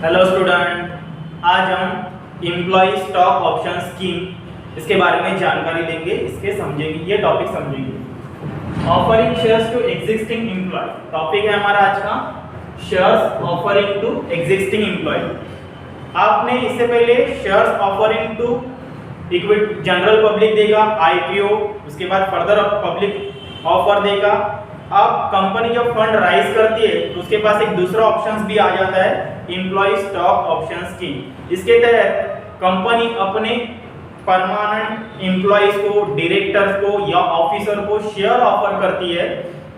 Hello student, आज हम employ stock option scheme इसके बारे में जानकारी लेंगे, इसके समझेंगे, ये टॉपिक समझेंगे। Offering shares to existing employ topic है हमारा आज का, shares offering to existing employ. आपने इससे पहले shares offering to equity general public देगा, आईपीओ, उसके बाद फर्दर पब्लिक ऑफर देगा। अब कंपनी जब फंड राइज करती है तो उसके पास एक दूसरा ऑप्शन भी आ जाता है, एम्प्लॉय स्टॉक ऑप्शन स्कीम। इसके तहत कंपनी अपने परमानेंट एम्प्लॉयज को, डायरेक्टर्स को या ऑफिसर को शेयर ऑफर करती है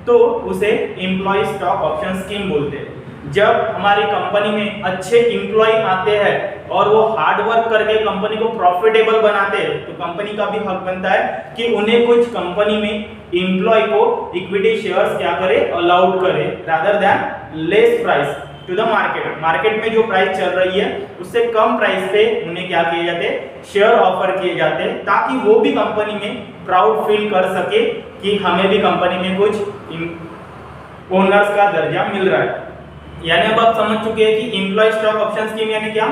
तो उसे एम्प्लॉय स्टॉक ऑप्शन स्कीम बोलते हैं। जब हमारी कंपनी में अच्छे एम्प्लॉय आते हैं और वो हार्ड वर्क करके कंपनी को प्रॉफिटेबल बनाते हैं तो कंपनी का भी हक बनता है कि उन्हें कुछ कंपनी में एम्प्लॉय को इक्विटी शेयर्स क्या करे, अलाउड करे, rather than less price to the market. Market में जो प्राइस चल रही है उससे कम प्राइस पे उन्हें क्या किए जाते, शेयर ऑफर किए जाते हैं, ताकि वो भी कंपनी में प्राउड फील कर सके कि हमें भी कंपनी में कुछ ओनर्स का दर्जा मिल रहा है। यानी अब आप समझ चुके हैं कि एम्प्लॉय स्टॉक ऑप्शन स्कीम यानी क्या,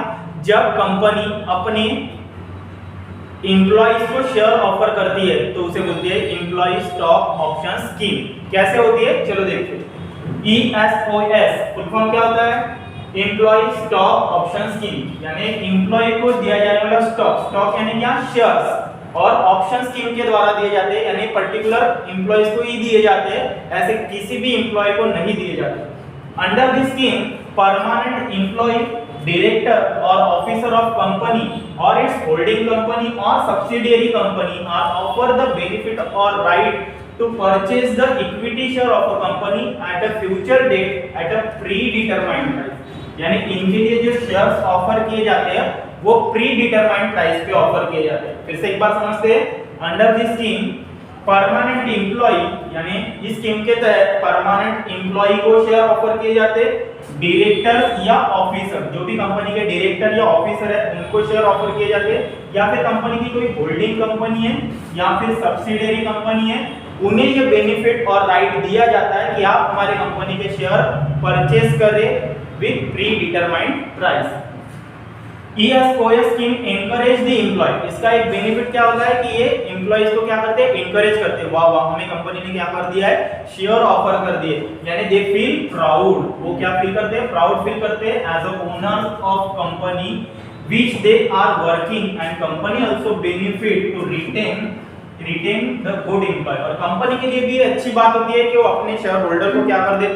जब कंपनी अपने एम्प्लॉयज को शेयर ऑफर करती है तो उसे बोलती है एम्प्लॉय स्टॉक ऑप्शन स्कीम। कैसे होती है चलो देखते हैं। ESOS फुल फॉर्म क्या होता है, एम्प्लॉय स्टॉक ऑप्शन स्कीम, यानी एम्प्लॉय को दिया जाने वाला स्टॉक, स्टॉक यानी क्या, शेयर्स, और ऑप्शन स्कीम के द्वारा दिए जाते हैं, यानी पर्टिकुलर एम्प्लॉयज को ही दिए जाते हैं, ऐसे किसी भी एम्प्लॉय को नहीं दिए जाते। Under this scheme, permanent employee, director or officer of company or its holding company or subsidiary company are offered the benefit or right to purchase the equity share of a company at a future date at a predetermined price। यानी इनके लिए जो shares offer किए जाते हैं वो pre-determined price पे offer किए जाते हैं। फिर से एक बार समझते हैं, under this scheme permanent employ, यानी इस स्कीम के तहत परमानेंट एम्प्लॉय को शेयर ऑफर किए जाते, डायरेक्टर या ऑफिसर, जो भी कंपनी के डायरेक्टर या ऑफिसर है उनको शेयर ऑफर किए जाते, या फिर कंपनी की कोई होल्डिंग कंपनी है या फिर सब्सिडियरी कंपनी है, उन्हें ये बेनिफिट और राइट दिया जाता है कि आप हमारे कंपनी के शेयर परचेज करें with pre determined price. ESOS scheme encourage the employ, इसका एक बेनिफिट क्या होता है कि ये एम्प्लॉयज को क्या करते हैं, एनकरेज करते हैं, वाह वाह हमें कंपनी ने क्या कर दिया है, शेयर ऑफर कर दिए, यानी दे फील प्राउड, वो क्या फील करते हैं, प्राउड फील करते हैं as a owners of company which they are working, and company also benefit to retain the good employ. और कंपनी के लिए भी अच्छी बात होती है कि वो अपने शेयर होल्डर को क्या कर दे,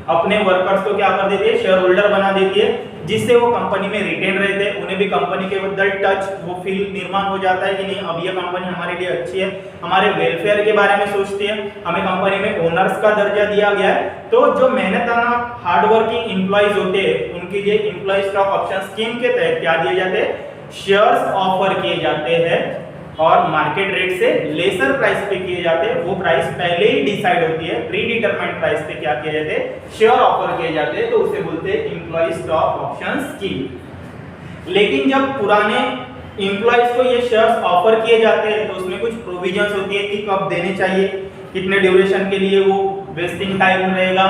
अपने वर्कर्स को क्या कर देती है, शेयर होल्डर बना देती है, जिससे वो कंपनी में रिटेन रहते हैं, उन्हें भी कंपनी के बदल टच वो फील निर्माण हो जाता है कि नहीं अब ये कंपनी हमारे लिए अच्छी है, हमारे वेलफेयर के बारे में सोचती है, हमें कंपनी में ओनर्स का दर्जा दिया गया है। तो जो मेहनताना हार्ड वर्किंग एम्प्लॉयज होते हैं उनके लिए एम्प्लॉय स्टॉक ऑप्शन स्कीम के तहत क्या दिए जाते हैं, शेयर्स ऑफर किए जाते हैं, और मार्केट रेट से लेसर प्राइस पे किए जाते हैं, वो प्राइस पहले ही डिसाइड होती है, प्री डिटरमाइंड प्राइस पे क्या किए जाते हैं, शेयर ऑफर किए जाते हैं, तो उसे बोलते हैं एम्प्लॉय स्टॉक ऑप्शन स्कीम। लेकिन जब पुराने एम्प्लॉयज को ये शेयर्स ऑफर किए जाते हैं तो उसमें कुछ प्रोविजंस होती है कि कब देने चाहिए, कितने ड्यूरेशन के लिए वो वेस्टिंग टाइम रहेगा,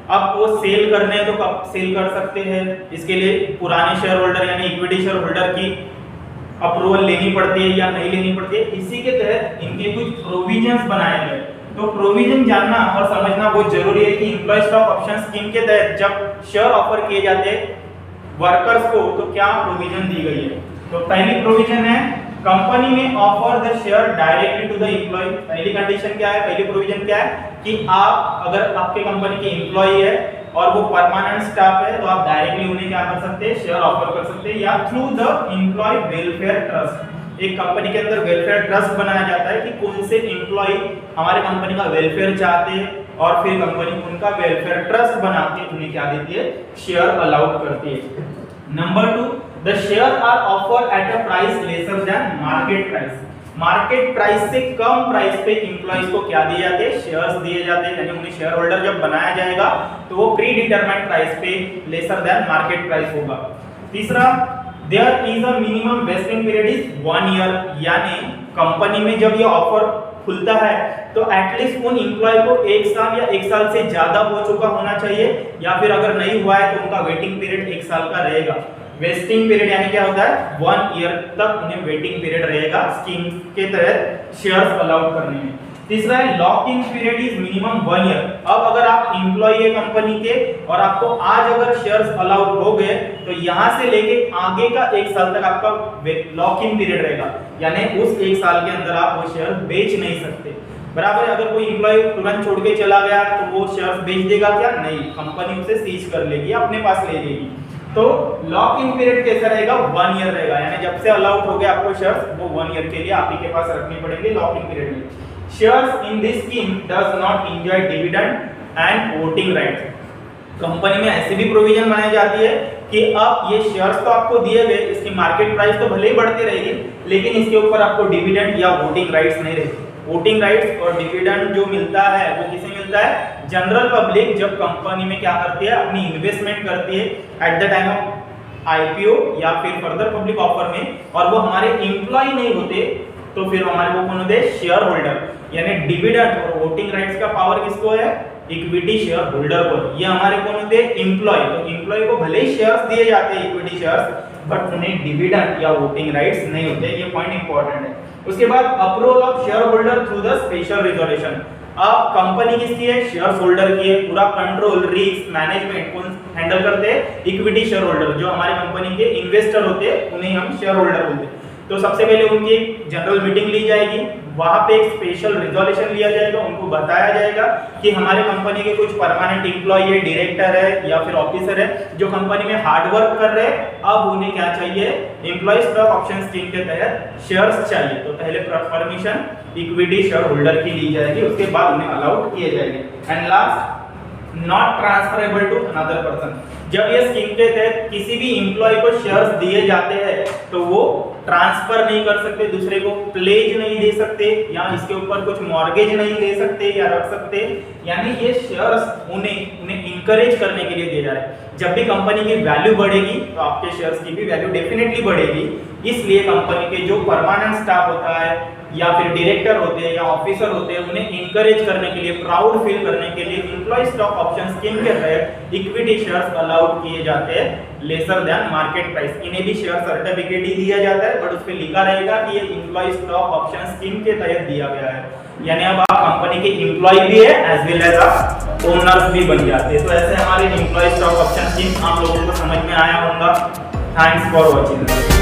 अब वो सेल करने हैं तो कब सेल कर सकते हैं, इसके लिए पुराने शेयर होल्डर यानी इक्विटी शेयर होल्डर की अप्रूवल लेनी पड़ती है या नहीं लेनी पड़ती है। इसी के तहत इनके कुछ प्रोविजंस बनाए गए, तो प्रोविजन जानना और समझना बहुत जरूरी है कि एम्प्लॉय स्टॉक ऑप्शन स्कीम के तहत जब शेयर ऑफर किए जाते हैं वर्कर्स को तो क्या प्रोविजन दी गई है। तो पहली प्रोविजन है, कंपनी में offer the share directly to the employ. पहली कंडीशन क्या है, पहली प्रोविजन क्या है कि आप अगर आपके कंपनी के एम्प्लॉय है और वो परमानेंट स्टाफ है तो आप डायरेक्टली उन्हें क्या कर सकते हैं, शेयर ऑफर कर सकते हैं, या through the employ welfare trust. एक कंपनी के अंदर वेलफेयर ट्रस्ट बनाया जाता है कि कौन से एम्प्लॉय हमारे कंपनी का वेलफेयर चाहते हैं और फिर कंपनी उनका वेलफेयर ट्रस्ट बना के उन्हें क्या देती है, शेयर अलाउड करती है। Number 2, the share are offered at a price lesser than market price. Market price से कम प्राइस पे एम्प्लॉयज को क्या दिए जाते हैं, शेयर्स दिए जाते हैं, यानी उन्हें शेयर होल्डर जब बनाया जाएगा तो वो प्री डिटरमाइंड प्राइस पे लेसर देन मार्केट प्राइस होगा। तीसरा, there is a minimum vesting period is 1 year, यानी कंपनी में जब ये ऑफर खुलता है तो एटलीस्ट उन एम्प्लॉय को 1 साल या 1 साल से ज्यादा हो चुका होना चाहिए, या फिर अगर नहीं हुआ है तो उनका वेटिंग पीरियड 1 साल का रहेगा। वेस्टिंग पीरियड यानी क्या होता है, 1 ईयर तक उन्हें वेटिंग पीरियड रहेगा स्कीम के तहत शेयर्स अलाउड करने में। तीसरा है lock in period is minimum 1 year. अब अगर आप एम्प्लॉय है कंपनी के और आपको आज अगर शेयर्स अलाउड हो गए तो यहां से लेके आगे का 1 साल तक आपका लॉक इन पीरियड रहेगा, यानी उस 1 साल के अंदर आप वो शेयर बेच नहीं सकते। बराबर, अगर कोई एम्प्लॉय तुरंत छोड़ के चला गया तो वो शेयर्स बेच देगा क्या? नहीं, कंपनी उसे सीज कर लेगी, अपने पास ले लेगी। तो लॉक इन पीरियड कैसा रहेगा, 1 ईयर रहेगा, यानी जब से अलाउड हो गया आपको शेयर्स, वो 1 ईयर के लिए आप ही के पास रखने पड़ेंगे लॉक इन पीरियड में। Shares in this scheme does not enjoy dividend and voting rights. Company में ऐसी भी प्रोविजन बनाई जाती है कि अब ये शेयर्स तो आपको दिए गए, इसकी मार्केट प्राइस तो भले ही बढ़ती रहेगी, लेकिन इसके ऊपर आपको डिविडेंड या वोटिंग राइट्स नहीं रहेगी। वोटिंग राइट्स और डिविडेंड जो मिलता है वो किसे मिलता है? जनरल पब्लिक जब कंपनी में क्या करती है, अपनी इन्वेस्टमेंट करती है at the time of IPO या फिर फर्दर पब्लिक ऑफर में, और वो हमारे एम्प्लॉय नहीं होते, तो फिर हमारे वो कौन होते हैं? Share holder. यानी डिविडेंड और वोटिंग राइट्स का पावर किसको है? इक्विटी शेयर होल्डर को। ये हमारे कौन होते हैं? एम्प्लॉय। तो एम्प्लॉय को भले ही शेयर्स दिए जाते हैं इक्विटी शेयर्स, बट उन्हें डिविडेंड या वोटिंग राइट्स नहीं होते। ये पॉइंट इंपॉर्टेंट है। उसके बाद approval of share holder through the special resolution. अब कंपनी किसकी है? शेयर होल्डर की है। पूरा कंट्रोल, रिस्क मैनेजमेंट कौन हैंडल करते हैं? Equity share holder. जो हमारे कंपनी के इन्वेस्टर होते हैं उन्हें हम शेयर होल्डर बोलते हैं। तो सबसे पहले उनकी एक जनरल मीटिंग ली जाएगी, वहां पे एक स्पेशल रिजोल्यूशन लिया जाएगा, उनको बताया जाएगा कि हमारे कंपनी के कुछ परमानेंट एम्प्लॉय है, डायरेक्टर है या फिर ऑफिसर है जो कंपनी में हार्ड वर्क कर रहे हैं, अब उन्हें क्या चाहिए? एम्प्लॉय स्टॉक ऑप्शन स्कीम के तहत शेयर्स चाहिए। तो पहले परमिशन इक्विटी शेयर होल्डर की ली जाएगी, उसके बाद उन्हें अलाउड किए जाएंगे। And last, not transferable to another person. जब ये स्कीम के तहत किसी भी एम्प्लॉय को शेयर्स दिए जाते हैं तो वो ट्रांसफर नहीं कर सकते दूसरे को, प्लेज नहीं दे सकते, या इसके ऊपर कुछ मॉर्गेज नहीं ले सकते या रख सकते। यानी ये शेयर्स उन्हें इंकरेज करने के लिए दिए जा रहे हैं। जब भी कंपनी की वैल्यू बढ़ेगी तो आपके शेयर्स की भी वैल्यू डेफिनेटली बढ़ेगी। इसलिए कंपनी के जो परमानेंट स्टाफ होता है या फिर डायरेक्टर होते हैं या ऑफिसर होते हैं, उन्हें इंकरेज करने के लिए, प्राउड फील करने के लिए एम्प्लॉय स्टॉक ऑप्शन स्कीम के तहत इक्विटी शेयर्स अलाउड किए जाते हैं लेसर देन मार्केट प्राइस। इन्हें भी शेयर सर्टिफिकेट ही दिया जाता है, बट उस पे लिखा रहेगा कि ये एम्प्लॉय स्टॉक ऑप्शन स्कीम के तहत दिया गया है। यानी अब आप कंपनी के एम्प्लॉय भी है एज वेल एज आप ओनर्स भी बन जाते हैं। तो ऐसे हमारे एम्प्लॉय स्टॉक ऑप्शन स्कीम आप लोगों को समझ में आया होगा। Thanks for watching.